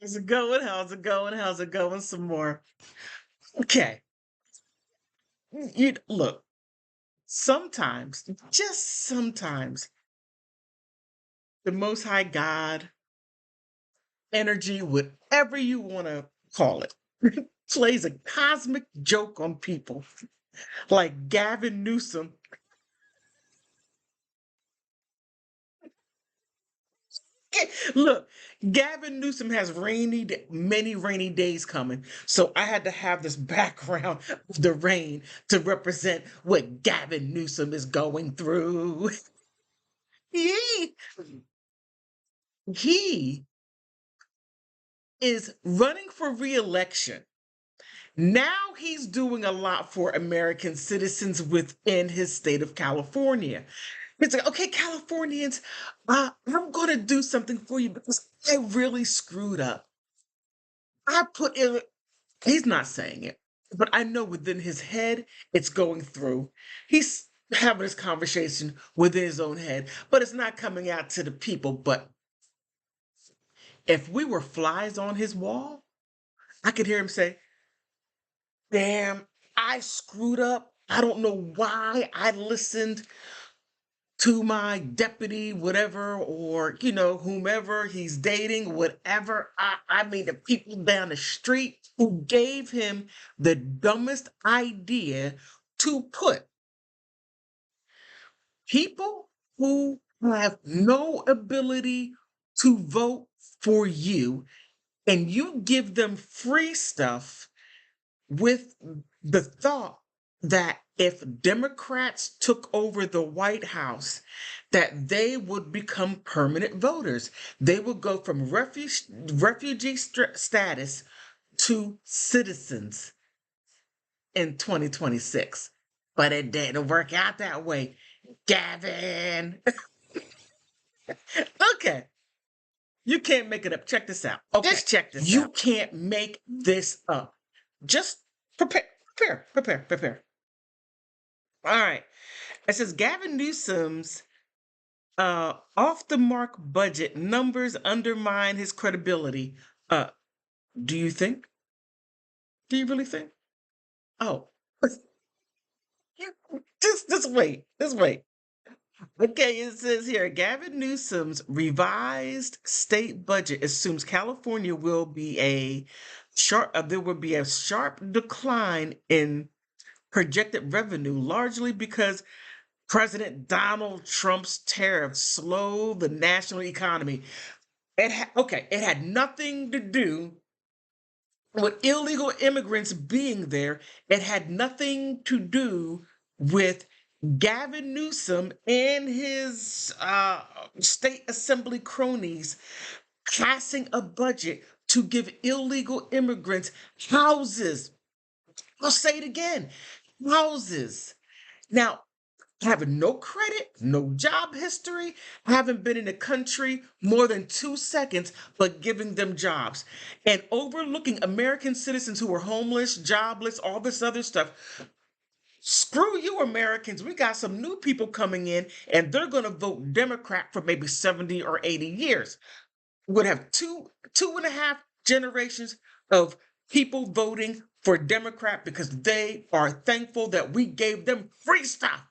How's it going? How's it going? How's it going? Some more. Okay. You look, sometimes, just sometimes, the Most High God, energy, whatever you want to call it, plays a cosmic joke on people like Gavin Newsom. Look, Gavin Newsom has many rainy days coming. So I had to have this background of the rain to represent what Gavin Newsom is going through. he, he is running for reelection. Now he's doing a lot for American citizens within his state of California. It's like, okay, Californians, I'm going to do something for you because I really screwed up. I put in, he's not saying it, but I know within his head, it's going through. He's having this conversation within his own head, but it's not coming out to the people. But if we were flies on his wall, I could hear him say, damn, I screwed up. I don't know why I listened to my deputy, whatever, or whomever he's dating, whatever. I mean, the people down the street who gave him the dumbest idea to put people who have no ability to vote for you, and you give them free stuff with the thought that if Democrats took over the White House, that they would become permanent voters. They would go from refugee status to citizens in 2026. But it didn't work out that way, Gavin. Okay. You can't make it up. Check this out. Okay. Just check this out. You can't make this up. Just prepare. All right. It says Gavin Newsom's off the mark budget numbers undermine his credibility. Do you think? Do you really think? Oh, just wait. Just wait. Okay, it says here Gavin Newsom's revised state budget assumes California will be there will be a sharp decline in projected revenue, largely because President Donald Trump's tariffs slow the national economy. It had nothing to do with illegal immigrants being there. It had nothing to do with Gavin Newsom and his state assembly cronies passing a budget to give illegal immigrants houses. I'll say it again, houses. Now, having no credit, no job history, haven't been in the country more than 2 seconds, but giving them jobs and overlooking American citizens who are homeless, jobless, all this other stuff. Screw you, Americans. We got some new people coming in and they're going to vote Democrat for maybe 70 or 80 years. We're going to have two and a half generations of people voting for Democrat because they are thankful that we gave them free stuff.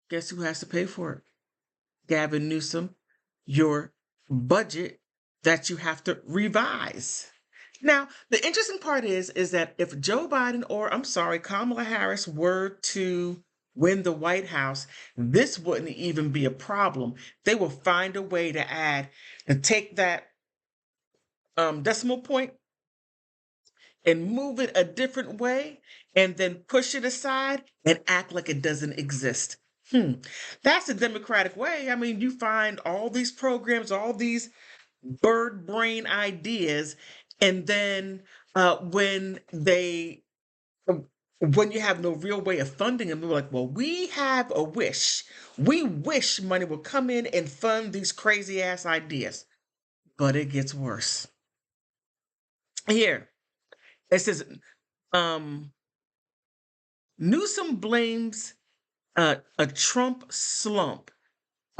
Guess who has to pay for it? Gavin Newsom, your budget that you have to revise. Now, the interesting part is that if Joe Biden or Kamala Harris were to win the White House, this wouldn't even be a problem. They will find a way to add and take that decimal point and move it a different way and then push it aside and act like it doesn't exist. That's the Democratic way. I mean, you find all these programs, all these bird brain ideas, and then when you have no real way of funding them, they're like, well, we have a wish. We wish money will come in and fund these crazy ass ideas. But it gets worse. Here, it says, Newsom blames a Trump slump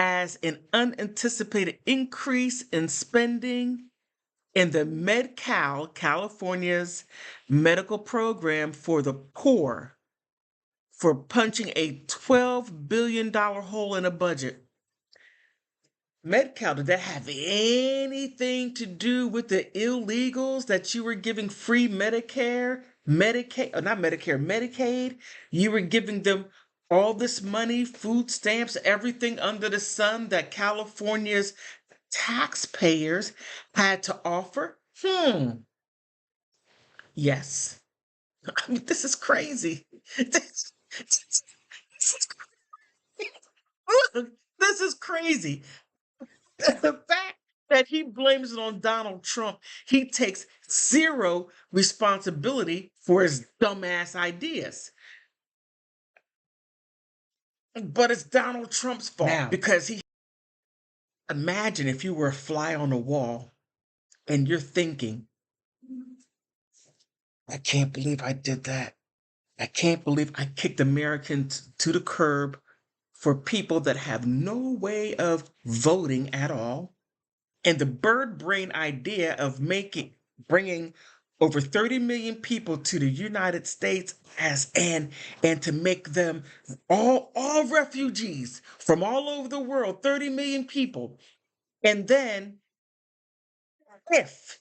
as an unanticipated increase in spending in the Med-Cal, California's medical program for the poor, for punching a $12 billion hole in a budget. Med-Cal, did that have anything to do with the illegals that you were giving free Medicare, Medicaid, not Medicare, Medicaid? You were giving them all this money, food stamps, everything under the sun that California's taxpayers had to offer? Yes. I mean, this is crazy. This is crazy. The fact that he blames it on Donald Trump, he takes zero responsibility for his dumbass ideas. But it's Donald Trump's fault because he. Imagine if you were a fly on the wall and you're thinking, I can't believe I did that. I can't believe I kicked Americans to the curb for people that have no way of voting at all. And the bird brain idea of bringing over 30 million people to the United States and to make them all refugees from all over the world, 30 million people. And then if,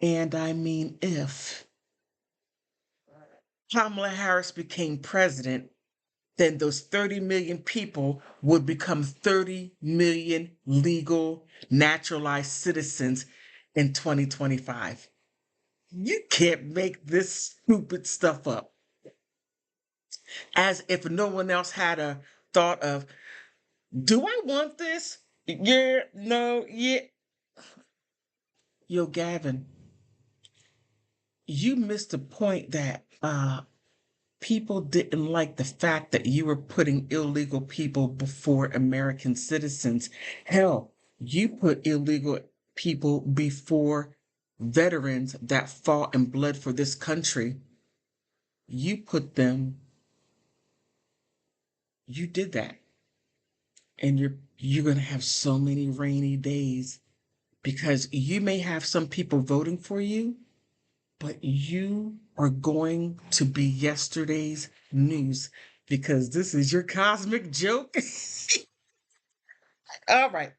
and I mean if, Kamala Harris became president, then those 30 million people would become 30 million legal, naturalized citizens in 2025. You can't make this stupid stuff up. As if no one else had a thought of, do I want this? Yeah, no, yeah. Yo, Gavin, you missed the point that people didn't like the fact that you were putting illegal people before American citizens. Hell, you put illegal people before veterans that fought and bled for this country. You put them, you did that. And you're going to have so many rainy days because you may have some people voting for you, but you are going to be yesterday's news because this is your cosmic joke. All right.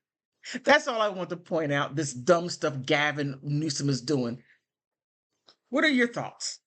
That's all I want to point out. This dumb stuff Gavin Newsom is doing. What are your thoughts?